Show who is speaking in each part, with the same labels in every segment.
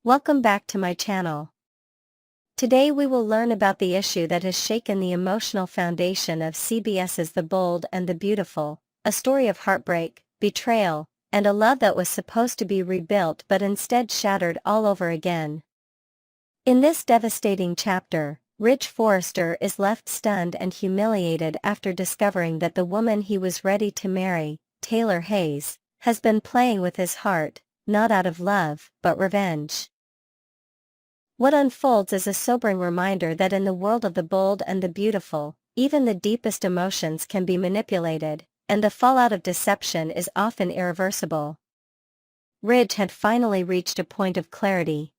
Speaker 1: Welcome back to my channel. Today we will learn about the issue that has shaken the emotional foundation of CBS's The Bold and the Beautiful, a story of heartbreak, betrayal, and a love that was supposed to be rebuilt but instead shattered all over again. In this devastating chapter, Ridge Forrester is left stunned and humiliated after discovering that the woman he was ready to marry, Taylor Hayes, has been playing with his heart, not out of love, but revenge. What unfolds is a sobering reminder that in the world of the bold and the beautiful, even the deepest emotions can be manipulated, and the fallout of deception is often irreversible. Ridge had finally reached a point of clarity.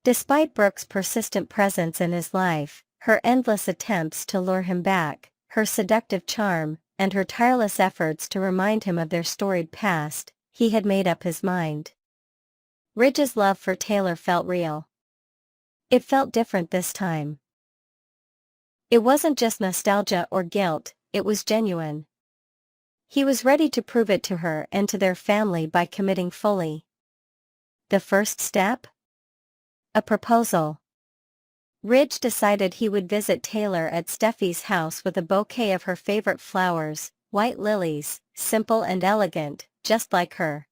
Speaker 1: Despite Brooke's persistent presence in his life, her endless attempts to lure him back, her seductive charm, and her tireless efforts to remind him of their storied past, he had made up his mind. Ridge's love for Taylor felt real. It felt different this time. It wasn't just nostalgia or guilt, it was genuine. He was ready to prove it to her and to their family by committing fully. The first step? A proposal. Ridge decided he would visit Taylor at Steffy's house with a bouquet of her favorite flowers, white lilies, simple and elegant, just like her.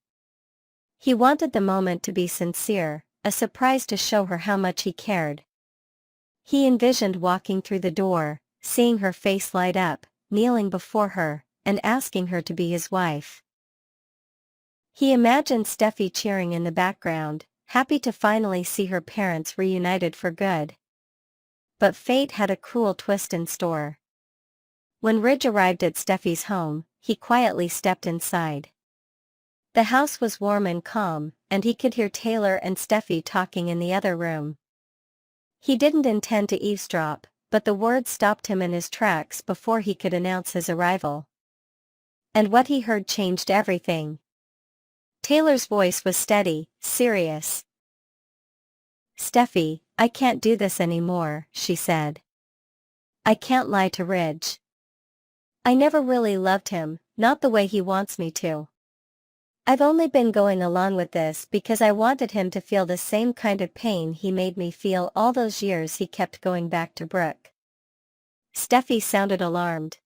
Speaker 1: He wanted the moment to be sincere, a surprise to show her how much he cared. He envisioned walking through the door, seeing her face light up, kneeling before her, and asking her to be his wife. He imagined Steffy cheering in the background, happy to finally see her parents reunited for good. But fate had a cruel twist in store. When Ridge arrived at Steffy's home, he quietly stepped inside. The house was warm and calm, and he could hear Taylor and Steffy talking in the other room. He didn't intend to eavesdrop, but the words stopped him in his tracks before he could announce his arrival. And what he heard changed everything. Taylor's voice was steady, serious. "Steffy, I can't do this anymore," she said. "I can't lie to Ridge. I never really loved him, not the way he wants me to. I've only been going along with this because I wanted him to feel the same kind of pain he made me feel all those years he kept going back to Brooke." Steffy sounded alarmed.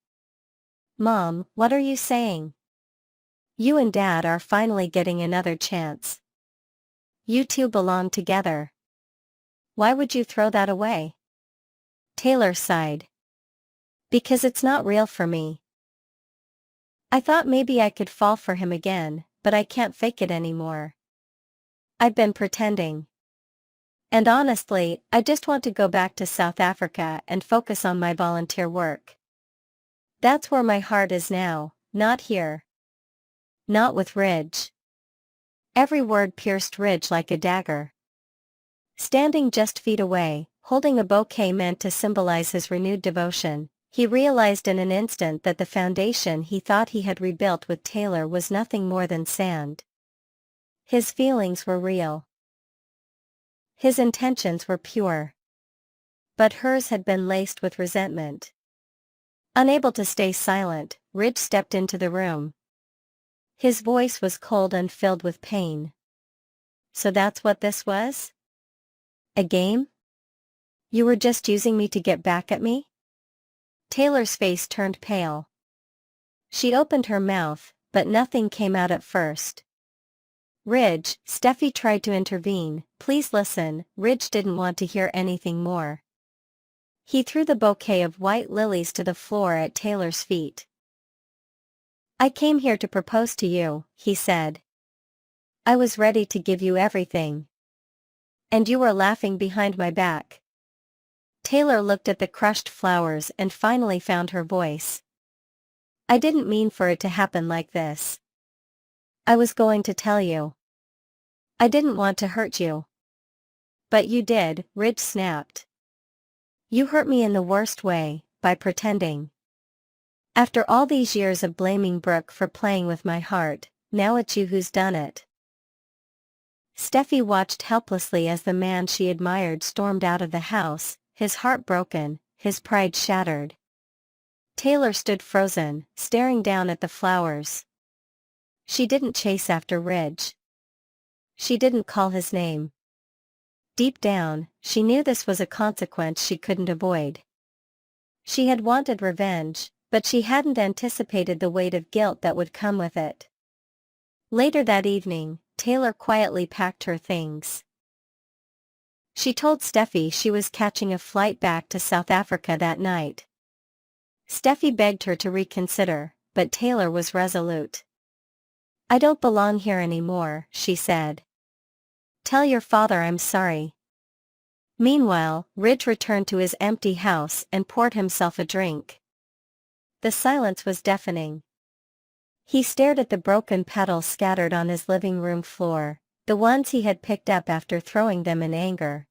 Speaker 1: "Mom, what are you saying? You and Dad are finally getting another chance. You two belong together. Why would you throw that away?" Taylor sighed. "Because it's not real for me. I thought maybe I could fall for him again, but I can't fake it anymore. I've been pretending. And honestly, I just want to go back to South Africa and focus on my volunteer work. That's where my heart is now, not here. Not with Ridge." Every word pierced Ridge like a dagger. Standing just feet away, holding a bouquet meant to symbolize his renewed devotion, he realized in an instant that the foundation he thought he had rebuilt with Taylor was nothing more than sand. His feelings were real. His intentions were pure. But hers had been laced with resentment. Unable to stay silent, Ridge stepped into the room. His voice was cold and filled with pain. "So that's what this was? A game? You were just using me to get back at me?" Taylor's face turned pale. She opened her mouth, but nothing came out at first. "Ridge," Steffy tried to intervene, "please listen." Ridge didn't want to hear anything more. He threw the bouquet of white lilies to the floor at Taylor's feet. "I came here to propose to you," he said. "I was ready to give you everything. And you were laughing behind my back." Taylor looked at the crushed flowers and finally found her voice. "I didn't mean for it to happen like this. I was going to tell you. I didn't want to hurt you." "But you did," Ridge snapped. "You hurt me in the worst way, by pretending. After all these years of blaming Brooke for playing with my heart, now it's you who's done it." Steffy watched helplessly as the man she admired stormed out of the house, his heart broken, his pride shattered. Taylor stood frozen, staring down at the flowers. She didn't chase after Ridge. She didn't call his name. Deep down, she knew this was a consequence she couldn't avoid. She had wanted revenge, but she hadn't anticipated the weight of guilt that would come with it. Later that evening, Taylor quietly packed her things. She told Steffy she was catching a flight back to South Africa that night. Steffy begged her to reconsider, but Taylor was resolute. "I don't belong here anymore," she said. "Tell your father I'm sorry." Meanwhile, Ridge returned to his empty house and poured himself a drink. The silence was deafening. He stared at the broken petals scattered on his living room floor, the ones he had picked up after throwing them in anger.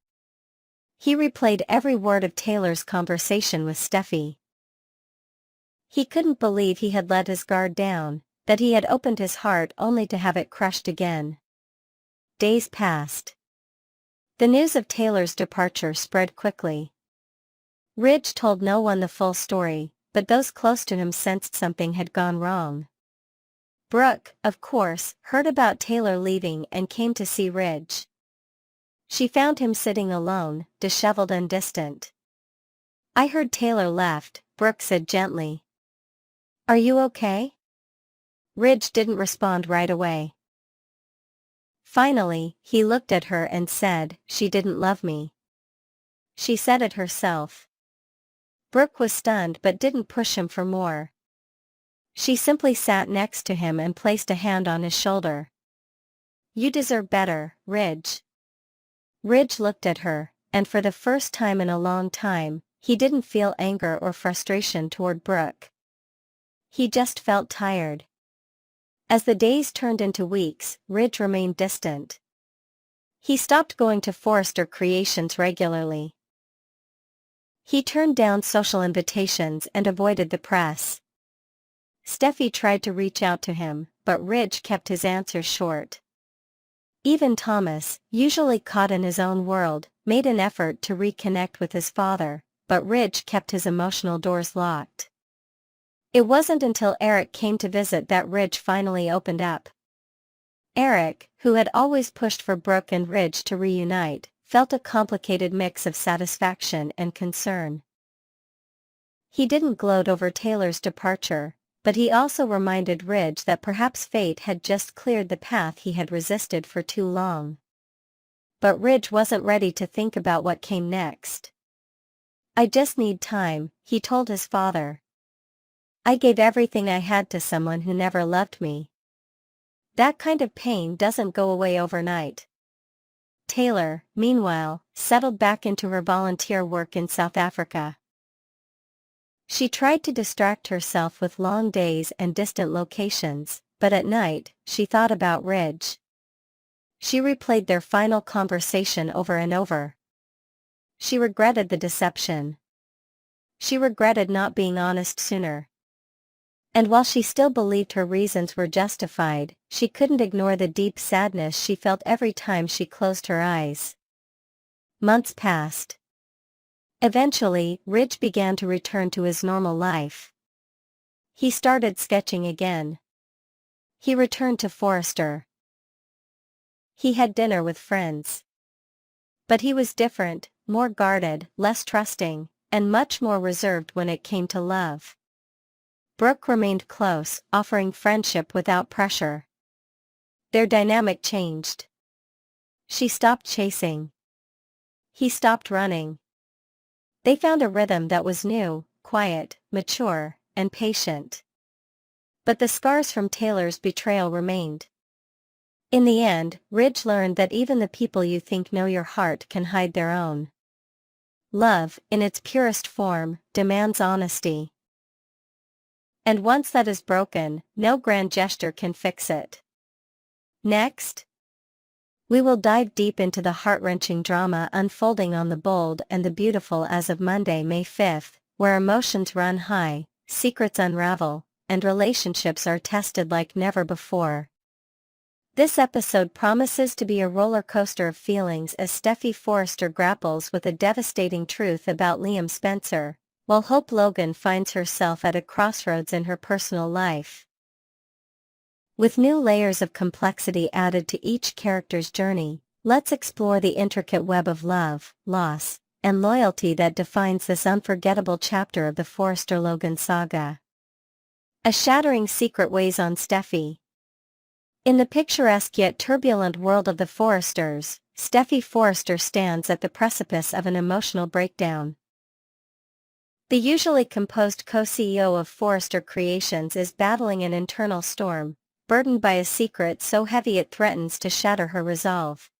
Speaker 1: He replayed every word of Taylor's conversation with Steffy. He couldn't believe he had let his guard down, that he had opened his heart only to have it crushed again. Days passed. The news of Taylor's departure spread quickly. Ridge told no one the full story, but those close to him sensed something had gone wrong. Brooke, of course, heard about Taylor leaving and came to see Ridge. She found him sitting alone, disheveled and distant. "I heard Taylor left," Brooke said gently. "Are you okay?" Ridge didn't respond right away. Finally, he looked at her and said, "She didn't love me. She said it herself." Brooke was stunned but didn't push him for more. She simply sat next to him and placed a hand on his shoulder. "You deserve better, Ridge." Ridge looked at her, and for the first time in a long time, he didn't feel anger or frustration toward Brooke. He just felt tired. As the days turned into weeks, Ridge remained distant. He stopped going to Forrester Creations regularly. He turned down social invitations and avoided the press. Steffy tried to reach out to him, but Ridge kept his answers short. Even Thomas, usually caught in his own world, made an effort to reconnect with his father, but Ridge kept his emotional doors locked. It wasn't until Eric came to visit that Ridge finally opened up. Eric, who had always pushed for Brooke and Ridge to reunite, felt a complicated mix of satisfaction and concern. He didn't gloat over Taylor's departure, but he also reminded Ridge that perhaps fate had just cleared the path he had resisted for too long. But Ridge wasn't ready to think about what came next. "I just need time," he told his father. "I gave everything I had to someone who never loved me. That kind of pain doesn't go away overnight." Taylor, meanwhile, settled back into her volunteer work in South Africa. She tried to distract herself with long days and distant locations, but at night, she thought about Ridge. She replayed their final conversation over and over. She regretted the deception. She regretted not being honest sooner. And while she still believed her reasons were justified, she couldn't ignore the deep sadness she felt every time she closed her eyes. Months passed. Eventually, Ridge began to return to his normal life. He started sketching again. He returned to Forrester. He had dinner with friends. But he was different, more guarded, less trusting, and much more reserved when it came to love. Brooke remained close, offering friendship without pressure. Their dynamic changed. She stopped chasing. He stopped running. They found a rhythm that was new, quiet, mature, and patient. But the scars from Taylor's betrayal remained. In the end, Ridge learned that even the people you think know your heart can hide their own. Love, in its purest form, demands honesty. And once that is broken, no grand gesture can fix it. Next, we will dive deep into the heart-wrenching drama unfolding on The Bold and the Beautiful as of Monday, May 5th, where emotions run high, secrets unravel, and relationships are tested like never before. This episode promises to be a roller coaster of feelings as Steffy Forrester grapples with a devastating truth about Liam Spencer, while Hope Logan finds herself at a crossroads in her personal life. With new layers of complexity added to each character's journey, Let's explore the intricate web of love, loss, and loyalty that defines this unforgettable chapter of the Forrester-Logan saga. A shattering secret weighs on Steffy. In the picturesque yet turbulent world of the Forresters, Steffy Forrester stands at the precipice of an emotional breakdown. The usually composed co-CEO of Forrester Creations is battling an internal storm, burdened by a secret so heavy it threatens to shatter her resolve.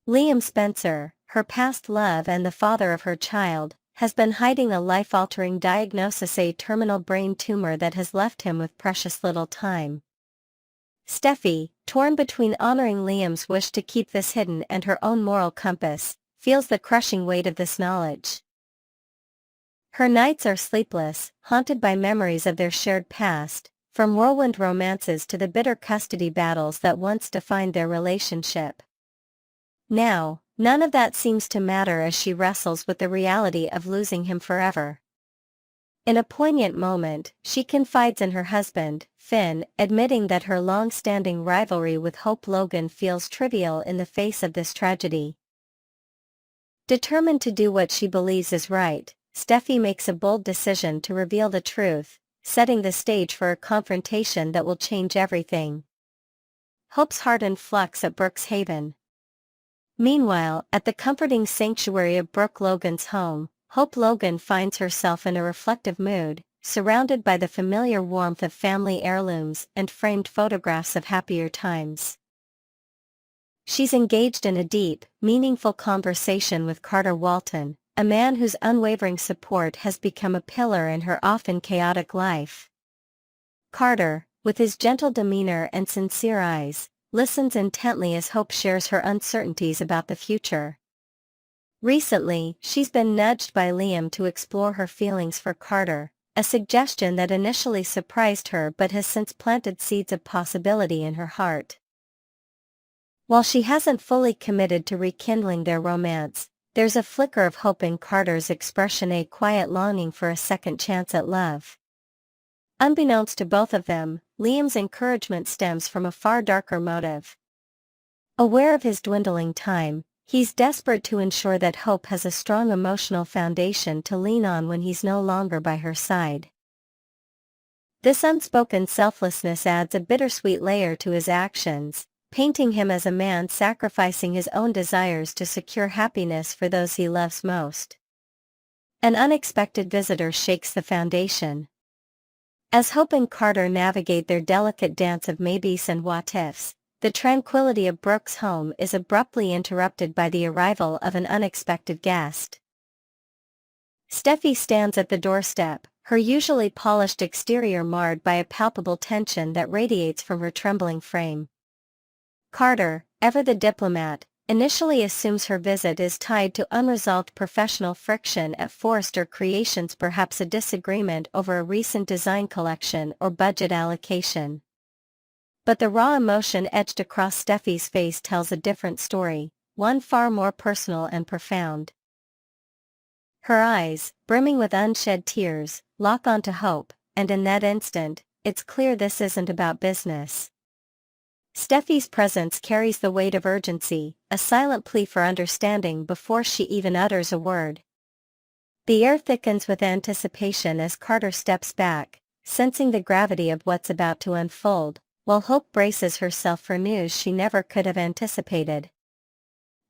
Speaker 1: Liam Spencer, her past love and the father of her child, has been hiding a life-altering diagnosis: a terminal brain tumor that has left him with precious little time. Steffy, torn between honoring Liam's wish to keep this hidden and her own moral compass, feels the crushing weight of this knowledge. Her nights are sleepless, haunted by memories of their shared past, from whirlwind romances to the bitter custody battles that once defined their relationship. Now, none of that seems to matter as she wrestles with the reality of losing him forever. In a poignant moment, she confides in her husband, Finn, admitting that her long-standing rivalry with Hope Logan feels trivial in the face of this tragedy. Determined to do what she believes is right, Steffy makes a bold decision to reveal the truth, setting the stage for a confrontation that will change everything. Hope's heart in flux at Brooke's Haven. Meanwhile, at the comforting sanctuary of Brooke Logan's home, Hope Logan finds herself in a reflective mood, surrounded by the familiar warmth of family heirlooms and framed photographs of happier times. She's engaged in a deep, meaningful conversation with Carter Walton, a man whose unwavering support has become a pillar in her often chaotic life. Carter, with his gentle demeanor and sincere eyes, listens intently as Hope shares her uncertainties about the future. Recently, she's been nudged by Liam to explore her feelings for Carter, a suggestion that initially surprised her but has since planted seeds of possibility in her heart. While she hasn't fully committed to rekindling their romance, there's a flicker of hope in Carter's expression, a quiet longing for a second chance at love. Unbeknownst to both of them, Liam's encouragement stems from a far darker motive. Aware of his dwindling time, he's desperate to ensure that Hope has a strong emotional foundation to lean on when he's no longer by her side. This unspoken selflessness adds a bittersweet layer to his actions, painting him as a man sacrificing his own desires to secure happiness for those he loves most. An unexpected visitor shakes the foundation. As Hope and Carter navigate their delicate dance of maybes and what-ifs, the tranquility of Brooke's home is abruptly interrupted by the arrival of an unexpected guest. Steffy stands at the doorstep, her usually polished exterior marred by a palpable tension that radiates from her trembling frame. Carter, ever the diplomat, initially assumes her visit is tied to unresolved professional friction at Forrester Creations, perhaps a disagreement over a recent design collection or budget allocation. But the raw emotion etched across Steffy's face tells a different story, one far more personal and profound. Her eyes, brimming with unshed tears, lock onto Hope, and in that instant, it's clear this isn't about business. Steffy's presence carries the weight of urgency, a silent plea for understanding before she even utters a word. The air thickens with anticipation as Carter steps back, sensing the gravity of what's about to unfold, while Hope braces herself for news she never could have anticipated.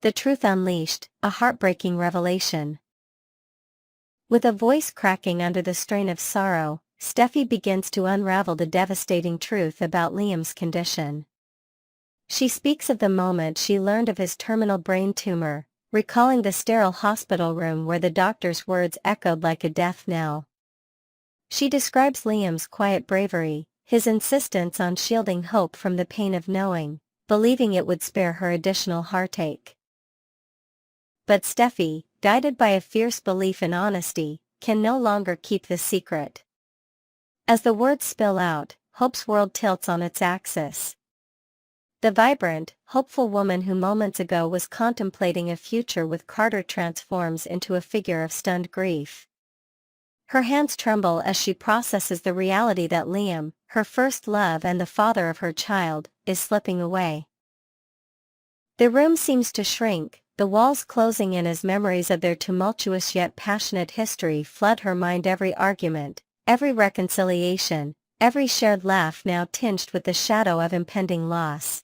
Speaker 1: The truth unleashed, a heartbreaking revelation. With a voice cracking under the strain of sorrow, Steffy begins to unravel the devastating truth about Liam's condition. She speaks of the moment she learned of his terminal brain tumor, recalling the sterile hospital room where the doctor's words echoed like a death knell. She describes Liam's quiet bravery, his insistence on shielding Hope from the pain of knowing, believing it would spare her additional heartache. But Steffy, guided by a fierce belief in honesty, can no longer keep this secret. As the words spill out, Hope's world tilts on its axis. The vibrant, hopeful woman who moments ago was contemplating a future with Carter transforms into a figure of stunned grief. Her hands tremble as she processes the reality that Liam, her first love and the father of her child, is slipping away. The room seems to shrink, the walls closing in as memories of their tumultuous yet passionate history flood her mind. Every argument, every reconciliation, every shared laugh now tinged with the shadow of impending loss.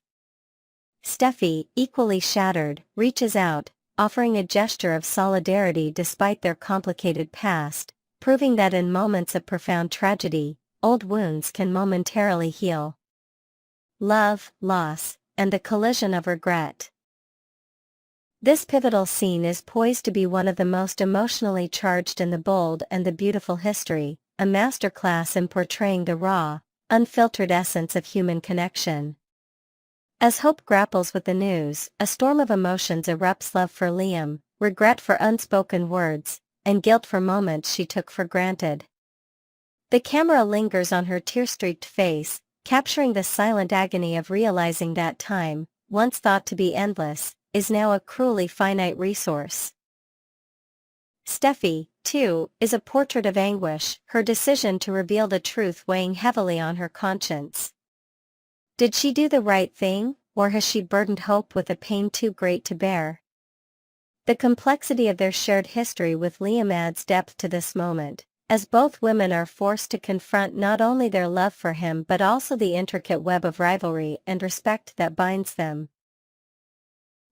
Speaker 1: Steffy, equally shattered, reaches out, offering a gesture of solidarity despite their complicated past, proving that in moments of profound tragedy, old wounds can momentarily heal. Love, loss, and the collision of regret. This pivotal scene is poised to be one of the most emotionally charged in the bold and the beautiful history, a masterclass in portraying the raw, unfiltered essence of human connection. As Hope grapples with the news, a storm of emotions erupts: love for Liam, regret for unspoken words, and guilt for moments she took for granted. The camera lingers on her tear-streaked face, capturing the silent agony of realizing that time, once thought to be endless, is now a cruelly finite resource. Steffy, too, is a portrait of anguish, her decision to reveal the truth weighing heavily on her conscience. Did she do the right thing, or has she burdened Hope with a pain too great to bear? The complexity of their shared history with Liam adds depth to this moment, as both women are forced to confront not only their love for him but also the intricate web of rivalry and respect that binds them.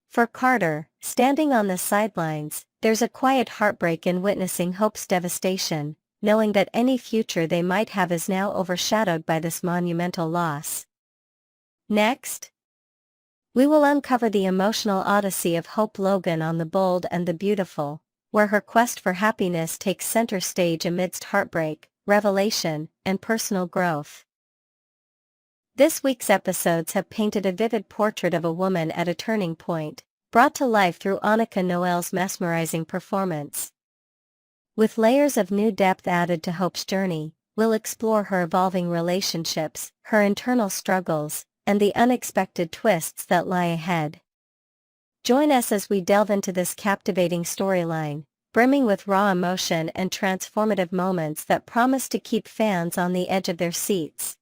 Speaker 1: For Carter, standing on the sidelines, there's a quiet heartbreak in witnessing Hope's devastation, knowing that any future they might have is now overshadowed by this monumental loss. Next, we will uncover the emotional odyssey of Hope Logan on The Bold and the Beautiful, where her quest for happiness takes center stage amidst heartbreak, revelation, and personal growth. This week's episodes have painted a vivid portrait of a woman at a turning point, brought to life through Annika Noel's mesmerizing performance. With layers of new depth added to Hope's journey, we'll explore her evolving relationships, her internal struggles, and the unexpected twists that lie ahead. Join us as we delve into this captivating storyline, brimming with raw emotion and transformative moments that promise to keep fans on the edge of their seats.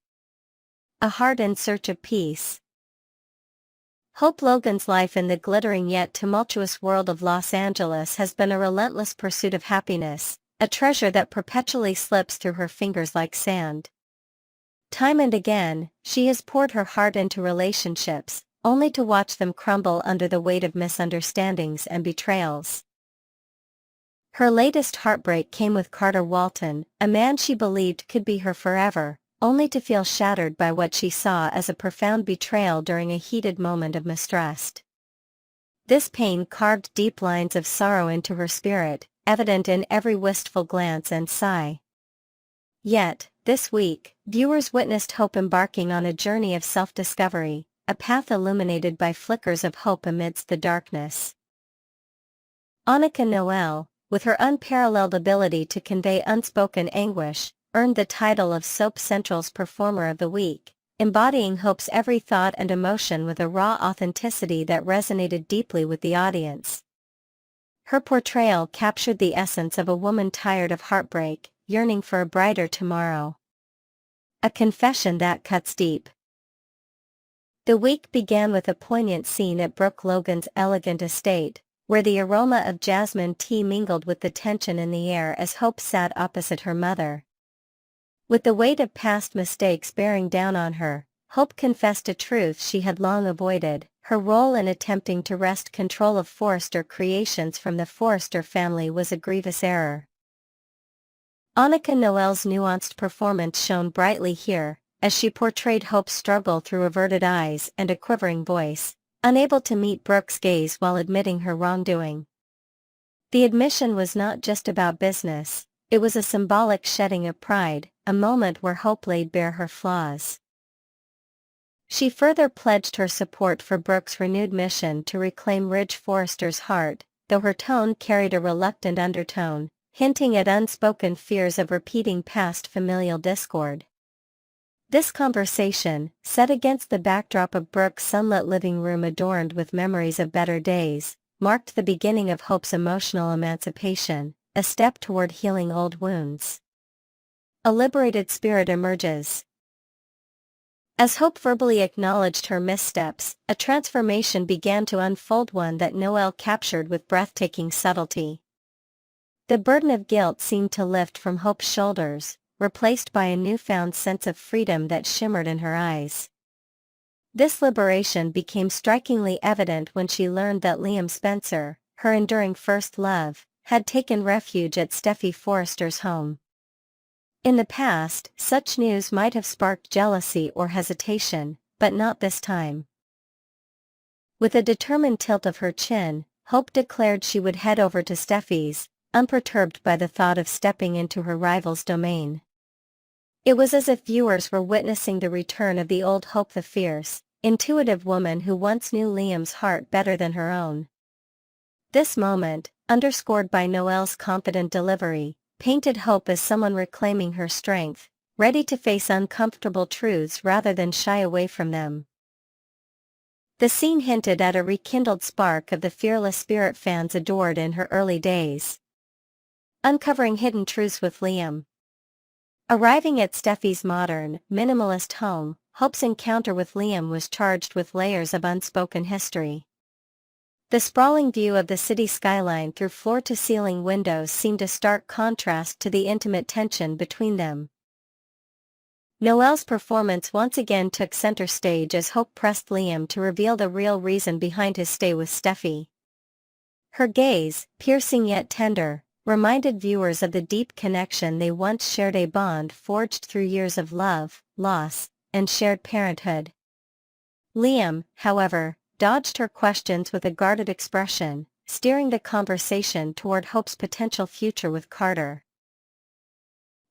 Speaker 1: A Heart in Search of Peace. Hope Logan's life in the glittering yet tumultuous world of Los Angeles has been a relentless pursuit of happiness, a treasure that perpetually slips through her fingers like sand. Time and again, she has poured her heart into relationships, only to watch them crumble under the weight of misunderstandings and betrayals. Her latest heartbreak came with Carter Walton, a man she believed could be her forever, only to feel shattered by what she saw as a profound betrayal during a heated moment of mistrust. This pain carved deep lines of sorrow into her spirit, evident in every wistful glance and sigh. Yet, this week, viewers witnessed Hope embarking on a journey of self-discovery, a path illuminated by flickers of hope amidst the darkness. Annika Noel, with her unparalleled ability to convey unspoken anguish, earned the title of Soap Central's Performer of the Week, embodying Hope's every thought and emotion with a raw authenticity that resonated deeply with the audience. Her portrayal captured the essence of a woman tired of heartbreak, yearning for a brighter tomorrow. A confession that cuts deep. The week began with a poignant scene at Brooke Logan's elegant estate, where the aroma of jasmine tea mingled with the tension in the air as Hope sat opposite her mother. With the weight of past mistakes bearing down on her, Hope confessed a truth she had long avoided: her role in attempting to wrest control of Forrester creations from the Forrester family was a grievous error. Annika Noel's nuanced performance shone brightly here, as she portrayed Hope's struggle through averted eyes and a quivering voice, unable to meet Brooke's gaze while admitting her wrongdoing. The admission was not just about business, it was a symbolic shedding of pride, a moment where Hope laid bare her flaws. She further pledged her support for Brooke's renewed mission to reclaim Ridge Forrester's heart, though her tone carried a reluctant undertone, hinting at unspoken fears of repeating past familial discord. This conversation, set against the backdrop of Brooke's sunlit living room adorned with memories of better days, marked the beginning of Hope's emotional emancipation, a step toward healing old wounds. A liberated spirit emerges. As Hope verbally acknowledged her missteps, a transformation began to unfold, one that Noelle captured with breathtaking subtlety. The burden of guilt seemed to lift from Hope's shoulders, replaced by a newfound sense of freedom that shimmered in her eyes. This liberation became strikingly evident when she learned that Liam Spencer, her enduring first love, had taken refuge at Steffy Forrester's home. In the past, such news might have sparked jealousy or hesitation, but not this time. With a determined tilt of her chin, Hope declared she would head over to Steffy's, unperturbed by the thought of stepping into her rival's domain. It was as if viewers were witnessing the return of the old Hope, the fierce, intuitive woman who once knew Liam's heart better than her own. This moment, underscored by Noelle's confident delivery, painted Hope as someone reclaiming her strength, ready to face uncomfortable truths rather than shy away from them. The scene hinted at a rekindled spark of the fearless spirit fans adored in her early days. Uncovering hidden truths with Liam. Arriving at Steffy's modern, minimalist home, Hope's encounter with Liam was charged with layers of unspoken history. The sprawling view of the city skyline through floor-to-ceiling windows seemed a stark contrast to the intimate tension between them. Noelle's performance once again took center stage as Hope pressed Liam to reveal the real reason behind his stay with Steffy. Her gaze, piercing yet tender, reminded viewers of the deep connection they once shared, a bond forged through years of love, loss, and shared parenthood. Liam, however, dodged her questions with a guarded expression, steering the conversation toward Hope's potential future with Carter.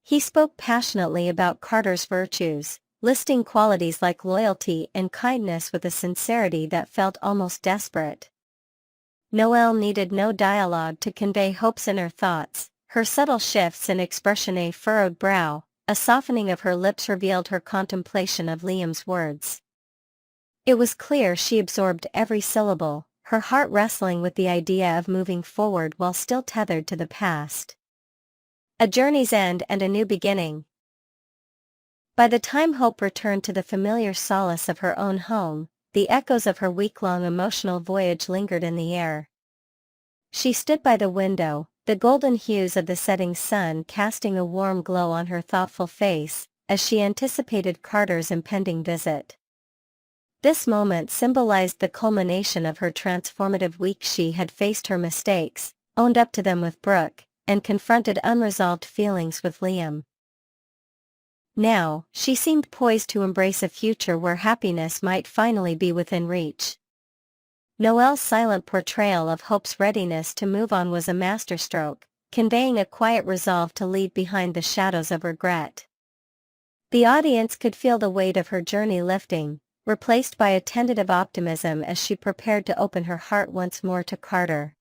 Speaker 1: He spoke passionately about Carter's virtues, listing qualities like loyalty and kindness with a sincerity that felt almost desperate. Noelle needed no dialogue to convey Hope's inner thoughts. Her subtle shifts in expression, a furrowed brow, a softening of her lips revealed her contemplation of Liam's words. It was clear she absorbed every syllable, her heart wrestling with the idea of moving forward while still tethered to the past. A journey's end and a new beginning. By the time Hope returned to the familiar solace of her own home, the echoes of her week-long emotional voyage lingered in the air. She stood by the window, the golden hues of the setting sun casting a warm glow on her thoughtful face, as she anticipated Carter's impending visit. This moment symbolized the culmination of her transformative week. She had faced her mistakes, owned up to them with Brooke, and confronted unresolved feelings with Liam. Now, she seemed poised to embrace a future where happiness might finally be within reach. Noelle's silent portrayal of Hope's readiness to move on was a masterstroke, conveying a quiet resolve to leave behind the shadows of regret. The audience could feel the weight of her journey lifting, replaced by a tentative optimism as she prepared to open her heart once more to Carter.